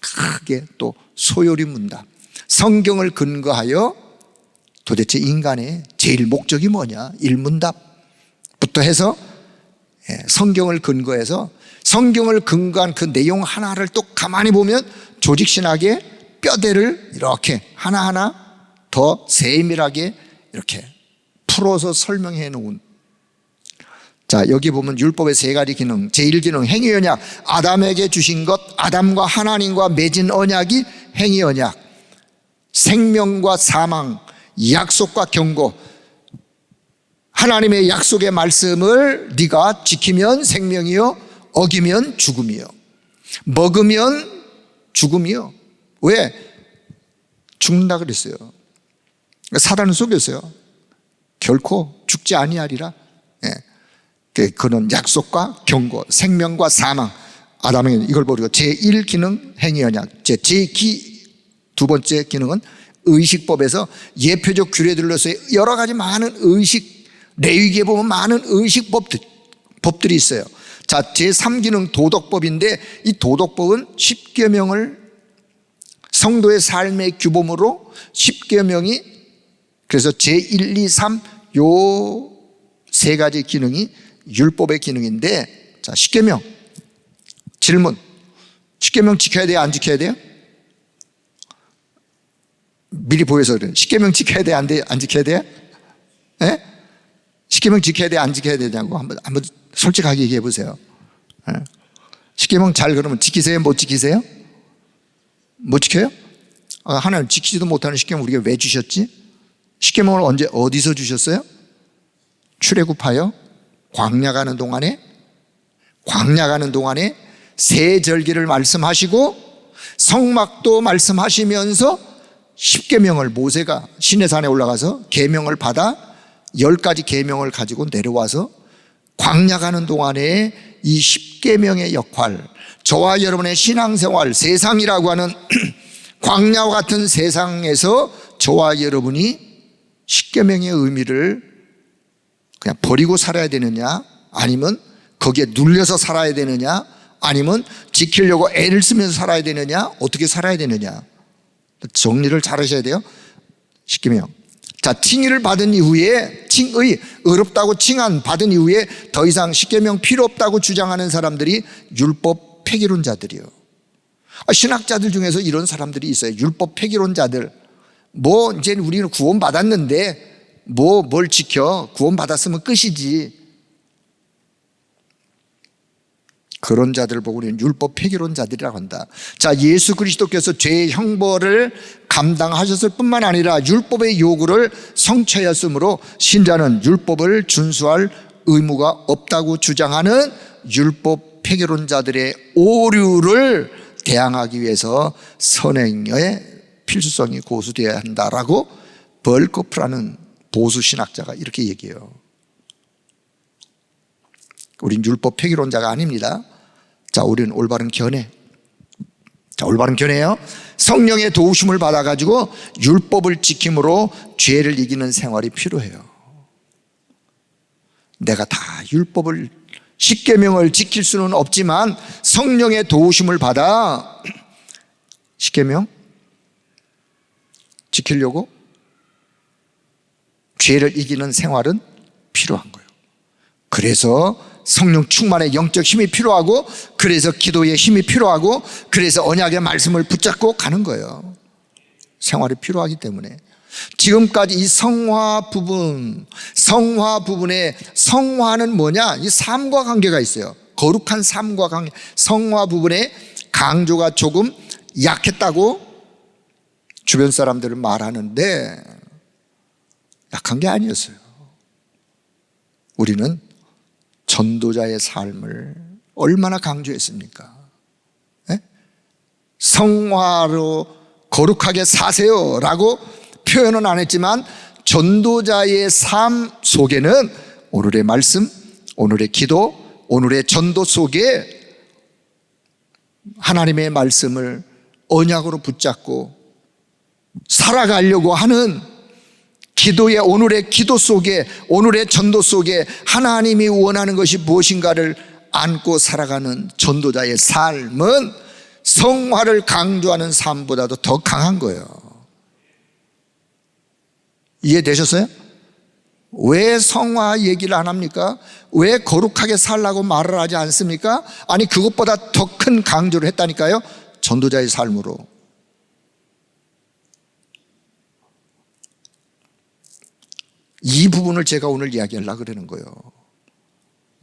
크게 또 소요리문답. 성경을 근거하여 도대체 인간의 제일 목적이 뭐냐? 일문답부터 해서 성경을 근거해서 성경을 근거한 그 내용 하나를 또 가만히 보면 조직신학의 뼈대를 이렇게 하나하나 더 세밀하게 이렇게 풀어서 설명해 놓은. 자, 여기 보면 율법의 세 가지 기능, 제1기능 행위 언약, 아담에게 주신 것, 아담과 하나님과 맺은 언약이 행위 언약. 생명과 사망, 약속과 경고, 하나님의 약속의 말씀을 네가 지키면 생명이요, 어기면 죽음이요. 먹으면 죽음이요. 왜? 죽는다 그랬어요. 사단은 속였어요. 결코 죽지 아니하리라. 그는 약속과 경고, 생명과 사망. 아담에게 이걸 버리고 제1기능 행위언약, 두 번째 기능은 의식법에서 예표적 규례들로서의 여러 가지 많은 의식, 레위기에 보면 많은 의식법들이 있어요. 자, 제3기능 도덕법인데, 이 도덕법은 10계명을 성도의 삶의 규범으로 10계명이, 그래서 제1, 2, 3 요 세 가지 기능이 율법의 기능인데, 자, 10계명 질문, 10계명 지켜야 돼요, 안 지켜야 돼요? 미리 보여서 그래요. 10계명 지켜야 돼요, 안 지켜야 돼요? 예? 10계명 지켜야 돼요, 안 지켜야 되냐고 한번 솔직하게 얘기해 보세요. 10계명 잘 그러면 지키세요, 못 지키세요? 못 지켜요? 하나님 지키지도 못하는 10계명 우리가 왜 주셨지? 10계명을 언제 어디서 주셨어요? 출애굽하여 광야 가는 동안에 새 절기를 말씀하시고 성막도 말씀하시면서 10계명을 모세가 시내산에 올라가서 계명을 받아 10가지 계명을 가지고 내려와서 광야 가는 동안에 이 10계명의 역할, 저와 여러분의 신앙생활, 세상이라고 하는 광야와 같은 세상에서 저와 여러분이 10계명의 의미를 그냥 버리고 살아야 되느냐, 아니면 거기에 눌려서 살아야 되느냐, 아니면 지키려고 애를 쓰면서 살아야 되느냐, 어떻게 살아야 되느냐, 정리를 잘 하셔야 돼요. 10계명. 자, 칭의를 받은 이후에, 의롭다고 칭한 받은 이후에 더 이상 10계명 필요 없다고 주장하는 사람들이 율법 폐기론자들이요. 신학자들 중에서 이런 사람들이 있어요. 율법 폐기론자들. 이제 우리는 구원 받았는데 뭘 지켜? 구원 받았으면 끝이지. 그런 자들을 보고 우리는 율법 폐기론자들이라고 한다. 자, 예수 그리스도께서 죄의 형벌을 감당하셨을 뿐만 아니라 율법의 요구를 성취하였으므로 신자는 율법을 준수할 의무가 없다고 주장하는 율법 폐기론자들의 오류를 대항하기 위해서 선행의 필수성이 고수되어야 한다라고 벌코프라는 보수신학자가 이렇게 얘기해요. 우린 율법 폐기론자가 아닙니다. 자, 우리는 올바른 견해. 자, 올바른 견해요. 성령의 도우심을 받아가지고 율법을 지킴으로 죄를 이기는 생활이 필요해요. 내가 다 율법을 10계명을 지킬 수는 없지만 성령의 도우심을 받아 10계명 지키려고 죄를 이기는 생활은 필요한 거예요. 그래서 성령 충만의 영적 힘이 필요하고, 그래서 기도의 힘이 필요하고, 그래서 언약의 말씀을 붙잡고 가는 거예요. 생활이 필요하기 때문에. 지금까지 이 성화 부분에 성화는 뭐냐? 이 삶과 관계가 있어요. 거룩한 삶과 관계. 성화 부분에 강조가 조금 약했다고 주변 사람들은 말하는데 약한 게 아니었어요. 우리는 전도자의 삶을 얼마나 강조했습니까? 네? 성화로 거룩하게 사세요 라고 표현은 안 했지만 전도자의 삶 속에는 오늘의 말씀, 오늘의 기도, 오늘의 전도 속에 하나님의 말씀을 언약으로 붙잡고 살아가려고 하는 기도의, 오늘의 기도 속에, 오늘의 전도 속에 하나님이 원하는 것이 무엇인가를 안고 살아가는 전도자의 삶은 성화를 강조하는 삶보다도 더 강한 거예요. 이해되셨어요? 왜 성화 얘기를 안 합니까? 왜 거룩하게 살라고 말을 하지 않습니까? 아니, 그것보다 더 큰 강조를 했다니까요. 전도자의 삶으로. 이 부분을 제가 오늘 이야기하려고 그러는 거예요.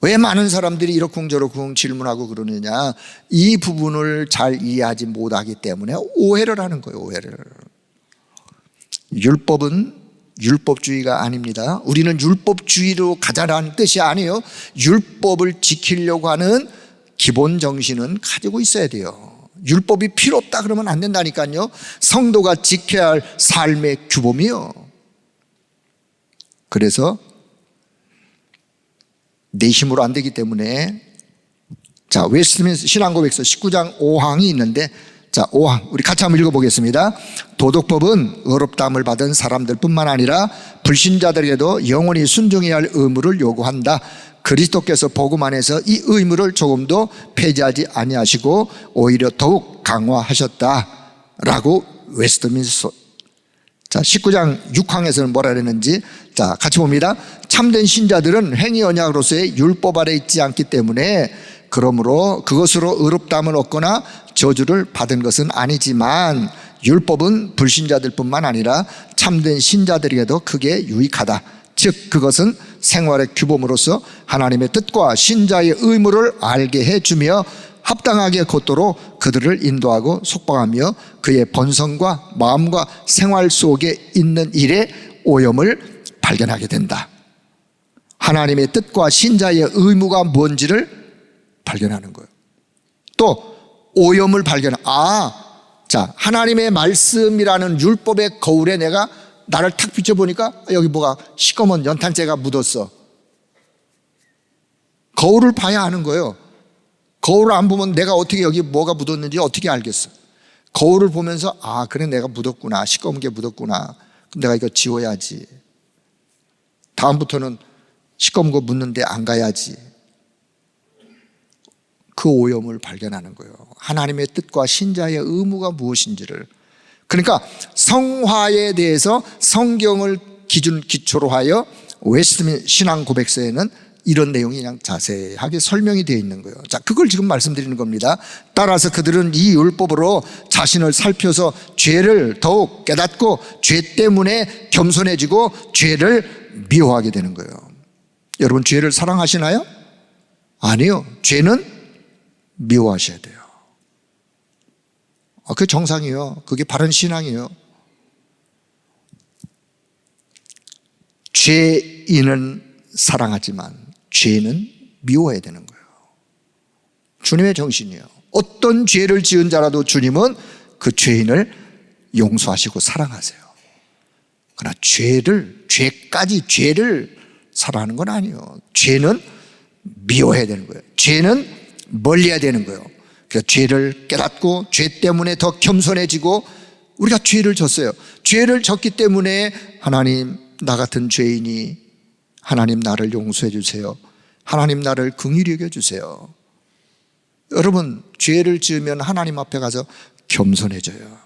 왜 많은 사람들이 이러쿵저러쿵 질문하고 그러느냐? 이 부분을 잘 이해하지 못하기 때문에 오해를 하는 거예요. 오해를. 율법은 율법주의가 아닙니다. 우리는 율법주의로 가자라는 뜻이 아니에요. 율법을 지키려고 하는 기본 정신은 가지고 있어야 돼요. 율법이 필요 없다 그러면 안 된다니까요. 성도가 지켜야 할 삶의 규범이요. 그래서 내 힘으로 안 되기 때문에, 자, 웨스트민스터 신앙고백서 19장 5항이 있는데, 자, 5항 우리 같이 한번 읽어보겠습니다. 도덕법은 의롭다함을 받은 사람들 뿐만 아니라 불신자들에게도 영원히 순종해야 할 의무를 요구한다. 그리스도께서 복음 안에서 이 의무를 조금도 폐지하지 아니하시고 오히려 더욱 강화하셨다 라고 웨스트민스터, 자, 19장 6항에서는 뭐라 그랬는지, 자, 같이 봅니다. 참된 신자들은 행위 언약으로서의 율법 아래 있지 않기 때문에 그러므로 그것으로 의롭다함을 얻거나 저주를 받은 것은 아니지만 율법은 불신자들뿐만 아니라 참된 신자들에게도 크게 유익하다. 즉 그것은 생활의 규범으로서 하나님의 뜻과 신자의 의무를 알게 해주며 합당하게 곧도로 그들을 인도하고 속박하며 그의 본성과 마음과 생활 속에 있는 일에 오염을 발견하게 된다. 하나님의 뜻과 신자의 의무가 뭔지를 발견하는 거예요. 또 오염을 자, 하나님의 말씀이라는 율법의 거울에 내가 나를 탁 비춰보니까 여기 뭐가 시꺼먼 연탄재가 묻었어. 거울을 봐야 하는 거예요. 거울을 안 보면 내가 어떻게 여기 뭐가 묻었는지 어떻게 알겠어. 거울을 보면서 그래 내가 묻었구나, 시꺼먼 게 묻었구나, 그럼 내가 이거 지워야지. 다음부터는 시꺼먼 거 묻는데 안 가야지. 그 오염을 발견하는 거예요. 하나님의 뜻과 신자의 의무가 무엇인지를. 그러니까 성화에 대해서 성경을 기초로 하여 웨스트민스터 신앙 고백서에는 이런 내용이 그냥 자세하게 설명이 되어 있는 거예요. 자, 그걸 지금 말씀드리는 겁니다. 따라서 그들은 이 율법으로 자신을 살펴서 죄를 더욱 깨닫고 죄 때문에 겸손해지고 죄를 미워하게 되는 거예요. 여러분, 죄를 사랑하시나요? 아니요. 죄는 미워하셔야 돼요. 그게 정상이에요. 그게 바른 신앙이에요. 죄인은 사랑하지만 죄는 미워해야 되는 거예요. 주님의 정신이에요. 어떤 죄를 지은 자라도 주님은 그 죄인을 용서하시고 사랑하세요. 그러나 죄까지 죄를 사랑하는 건 아니에요. 죄는 미워해야 되는 거예요. 죄는 멀리해야 되는 거예요. 그래서 죄를 깨닫고 죄 때문에 더 겸손해지고, 우리가 죄를 졌어요. 죄를 졌기 때문에 하나님, 나 같은 죄인이, 하나님 나를 용서해 주세요. 하나님 나를 긍휼히 여겨 주세요. 여러분, 죄를 지으면 하나님 앞에 가서 겸손해져요.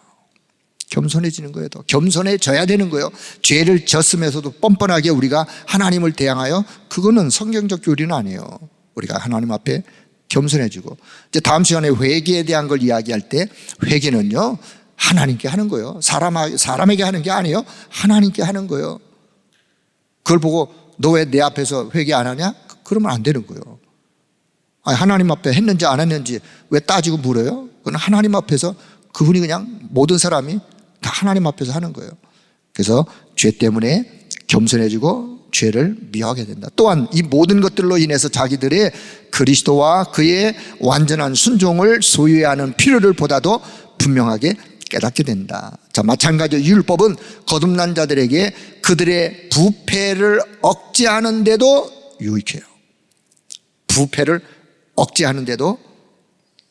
겸손해지는 거예요. 더 겸손해져야 되는 거예요. 죄를 졌으면서도 뻔뻔하게 우리가 하나님을 대항하여, 그거는 성경적 교리는 아니에요. 우리가 하나님 앞에 겸손해지고, 이제 다음 시간에 회개에 대한 걸 이야기할 때, 회개는요 하나님께 하는 거예요. 사람에게 하는 게 아니에요. 하나님께 하는 거예요. 그걸 보고 너 왜 내 앞에서 회개 안 하냐? 그러면 안 되는 거예요. 하나님 앞에 했는지 안 했는지 왜 따지고 물어요? 그건 하나님 앞에서, 그분이 그냥 모든 사람이 다 하나님 앞에서 하는 거예요. 그래서 죄 때문에 겸손해지고 죄를 미워하게 된다. 또한 이 모든 것들로 인해서 자기들의 그리스도와 그의 완전한 순종을 소유해야 하는 필요를 보다도 분명하게 깨닫게 된다. 자, 마찬가지로 율법은 거듭난 자들에게 그들의 부패를 억제하는 데도 유익해요. 부패를 억제하는 데도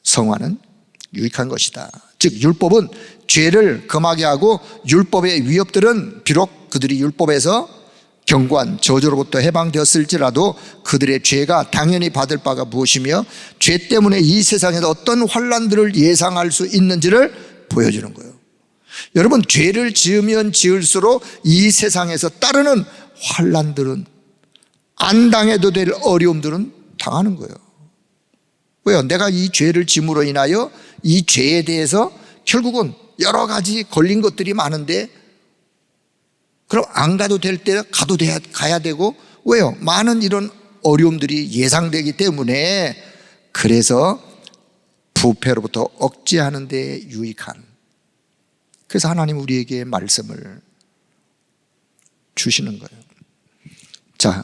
성화는 유익한 것이다. 즉 율법은 죄를 금하게 하고, 율법의 위협들은 비록 그들이 율법에서 경고한 저주로부터 해방되었을지라도 그들의 죄가 당연히 받을 바가 무엇이며 죄 때문에 이 세상에서 어떤 환난들을 예상할 수 있는지를 보여주는 거예요. 여러분, 죄를 지으면 지을수록 이 세상에서 따르는 환난들은, 안 당해도 될 어려움들은 당하는 거예요. 왜요? 내가 이 죄를 짐으로 인하여 이 죄에 대해서 결국은 여러 가지 걸린 것들이 많은데, 그럼 안 가도 될 때 가야 되고, 왜요? 많은 이런 어려움들이 예상되기 때문에, 그래서 부패로부터 억제하는 데 유익한, 그래서 하나님 우리에게 말씀을 주시는 거예요. 자,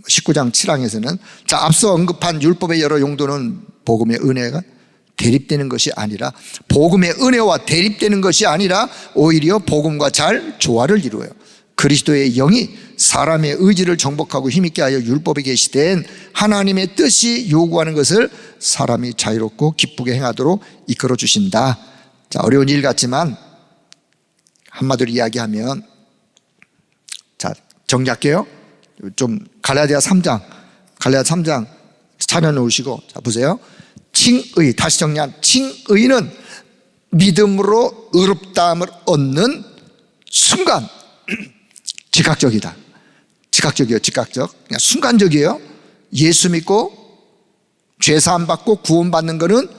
19장 7항에서는 자, 앞서 언급한 율법의 여러 용도는 복음의 은혜가 대립되는 것이 아니라, 복음의 은혜와 대립되는 것이 아니라 오히려 복음과 잘 조화를 이루어요. 그리스도의 영이 사람의 의지를 정복하고 힘있게 하여 율법에 게시된 하나님의 뜻이 요구하는 것을 사람이 자유롭고 기쁘게 행하도록 이끌어 주신다. 자, 어려운 일 같지만 한마디로 이야기하면, 자, 정리할게요. 좀 갈라디아 3장 찾아 놓으시고, 자, 보세요. 칭의, 다시 정리한 칭의는 믿음으로 의롭다함을 얻는 순간 즉각적이다. 즉각적이에요. 즉각적. 그냥 순간적이에요. 예수 믿고 죄 사함 받고 구원 받는 것은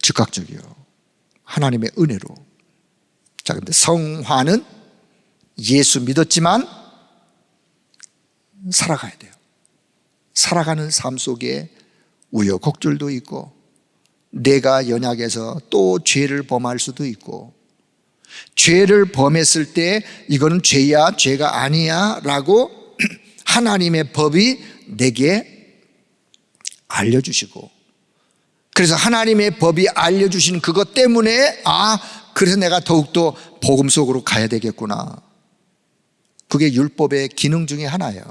즉각적이에요. 하나님의 은혜로. 자, 근데 성화는 예수 믿었지만 살아가야 돼요. 살아가는 삶 속에 우여곡절도 있고, 내가 연약해서 또 죄를 범할 수도 있고, 죄를 범했을 때 이거는 죄야, 죄가 아니야 라고 하나님의 법이 내게 알려주시고, 그래서 하나님의 법이 알려주신 그것 때문에 그래서 내가 더욱더 복음 속으로 가야 되겠구나. 그게 율법의 기능 중에 하나예요.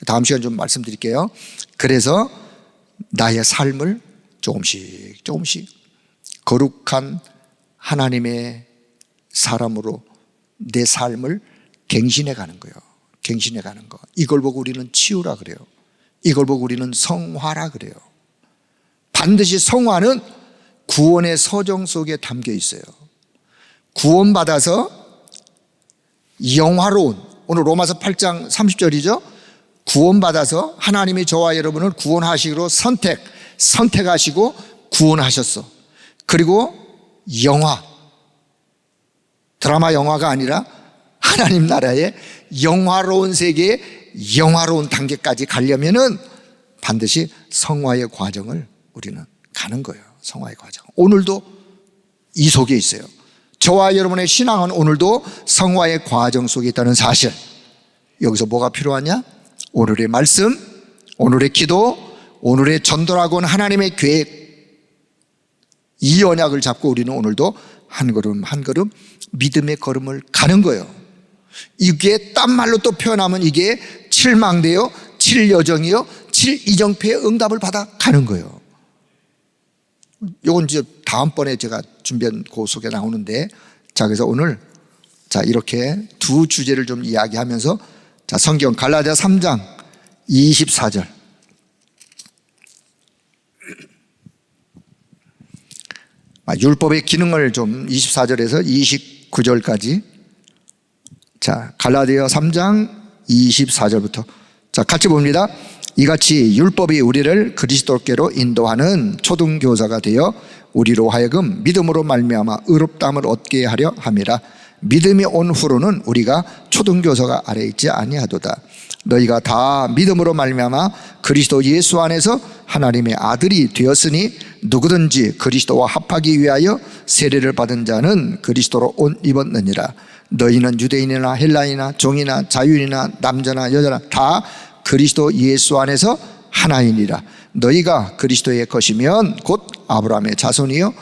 다음 시간에 좀 말씀드릴게요. 그래서 나의 삶을 조금씩 거룩한 하나님의 사람으로 내 삶을 갱신해 가는 거예요. 갱신해 가는 거. 이걸 보고 우리는 치유라 그래요. 이걸 보고 우리는 성화라 그래요. 반드시 성화는 구원의 서정 속에 담겨 있어요. 구원받아서 영화로운, 오늘 로마서 8장 30절이죠. 구원받아서 하나님이 저와 여러분을 구원하시기로 선택하시고 구원하셨어. 그리고 영화, 드라마 영화가 아니라 하나님 나라의 영화로운 세계의 영화로운 단계까지 가려면은 반드시 성화의 과정을 우리는 가는 거예요. 성화의 과정. 오늘도 이 속에 있어요. 저와 여러분의 신앙은 오늘도 성화의 과정 속에 있다는 사실. 여기서 뭐가 필요하냐? 오늘의 말씀, 오늘의 기도, 오늘의 전도라고 하는 하나님의 계획, 이 언약을 잡고 우리는 오늘도 한 걸음 한 걸음 믿음의 걸음을 가는 거예요. 이게 딴 말로 또 표현하면 이게 7망대요, 7여정이요, 7이정표의 응답을 받아 가는 거예요. 이건 이제 다음번에 제가 준비한 그 속에 나오는데, 자, 그래서 오늘 자, 이렇게 두 주제를 좀 이야기하면서, 자, 성경 갈라디아 3장 24절. 율법의 기능을 좀 24절에서 29절까지. 자, 갈라디아 3장 24절부터. 자, 같이 봅니다. 이같이 율법이 우리를 그리스도께로 인도하는 초등교사가 되어 우리로 하여금 믿음으로 말미암아 의롭다함을 얻게 하려 함이라. 믿음이 온 후로는 우리가 초등교사가 아래 있지 아니하도다. 너희가 다 믿음으로 말미암아 그리스도 예수 안에서 하나님의 아들이 되었으니 누구든지 그리스도와 합하기 위하여 세례를 받은 자는 그리스도로 옷 입었느니라. 너희는 유대인이나 헬라인이나 종이나 자유인이나 남자나 여자나 다 그리스도 예수 안에서 하나이니라. 너희가 그리스도의 것이면 곧 아브라함의 자손이요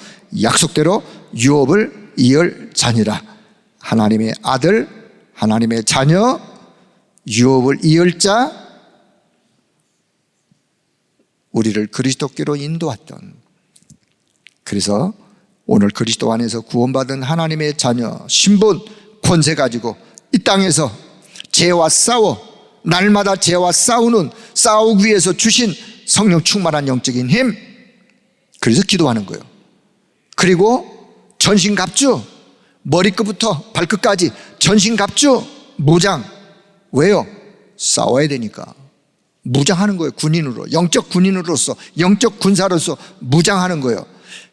약속대로 유업을 이을 자니라. 하나님의 아들, 하나님의 자녀, 유업을 이을 자, 우리를 그리스도께로 인도했던. 그래서 오늘 그리스도 안에서 구원받은 하나님의 자녀 신분, 권세 가지고 이 땅에서 죄와 싸워, 날마다 죄와 싸우기 위해서 주신 성령 충만한 영적인 힘, 그래서 기도하는 거예요. 그리고 전신갑주, 머리끝부터 발끝까지 전신갑주, 무장. 왜요? 싸워야 되니까 무장하는 거예요. 군인으로, 영적 군인으로서, 영적 군사로서 무장하는 거예요.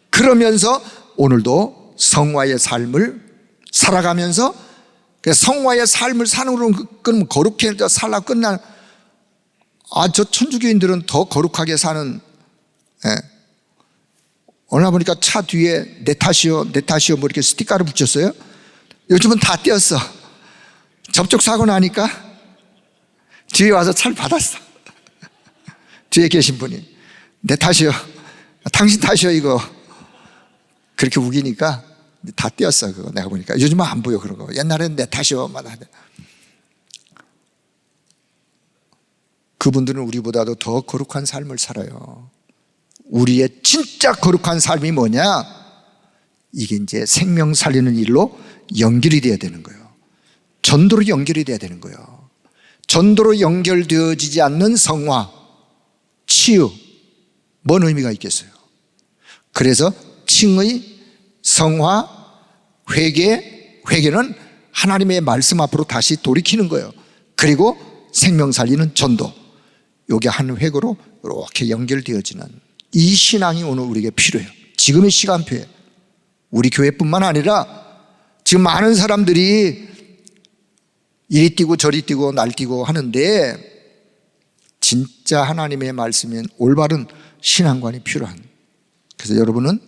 그러면서 오늘도 성화의 삶을 살아가면서, 성화의 삶을 사는 건 거룩해 살라고 끝나. 저 천주교인들은 더 거룩하게 사는. 어느 날 보니까 차 뒤에 내 탓이요 뭐 이렇게 스티커를 붙였어요. 요즘은 다 떼었어. 접촉사고 나니까 뒤에 와서 차를 받았어. 뒤에 계신 분이 내 탓이요, 당신 탓이요 이거. 그렇게 우기니까 다 떼었어. 그거 내가 보니까 요즘은 안 보여 그런 거. 옛날에는 내 탓이요 막. 그분들은 우리보다도 더 거룩한 삶을 살아요. 우리의 진짜 거룩한 삶이 뭐냐? 이게 이제 생명 살리는 일로 연결이 돼야 되는 거예요. 전도로 연결이 돼야 되는 거예요. 전도로 연결되어지지 않는 성화, 치유, 뭔 의미가 있겠어요? 그래서 칭의, 성화, 회개는 하나님의 말씀 앞으로 다시 돌이키는 거예요. 그리고 생명 살리는 전도, 이게 한 획으로 이렇게 연결되어지는 이 신앙이 오늘 우리에게 필요해요. 지금의 시간표에 우리 교회뿐만 아니라 지금 많은 사람들이 이리 뛰고 저리 뛰고 날뛰고 하는데 진짜 하나님의 말씀인 올바른 신앙관이 필요한, 그래서 여러분은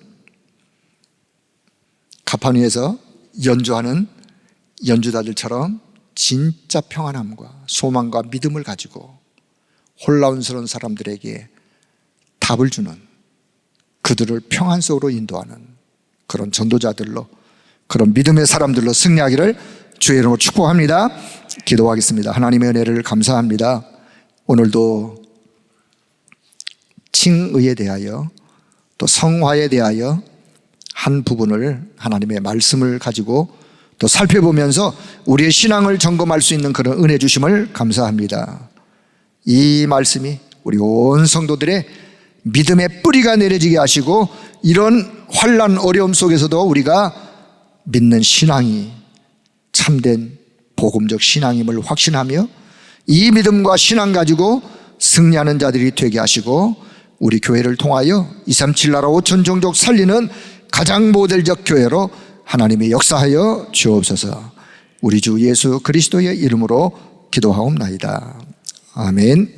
가판위에서 연주하는 연주자들처럼 진짜 평안함과 소망과 믿음을 가지고 혼란스러운 사람들에게 답을 주는, 그들을 평안 속으로 인도하는 그런 전도자들로, 그런 믿음의 사람들로 승리하기를 주의 이름으로 축복합니다. 기도하겠습니다. 하나님의 은혜를 감사합니다. 오늘도 칭의에 대하여 또 성화에 대하여 한 부분을 하나님의 말씀을 가지고 또 살펴보면서 우리의 신앙을 점검할 수 있는 그런 은혜 주심을 감사합니다. 이 말씀이 우리 온 성도들의 믿음의 뿌리가 내려지게 하시고 이런 환난 어려움 속에서도 우리가 믿는 신앙이 참된 복음적 신앙임을 확신하며 이 믿음과 신앙 가지고 승리하는 자들이 되게 하시고 우리 교회를 통하여 237 나라 5천 종족 살리는 가장 모델적 교회로 하나님이 역사하여 주옵소서. 우리 주 예수 그리스도의 이름으로 기도하옵나이다. 아멘.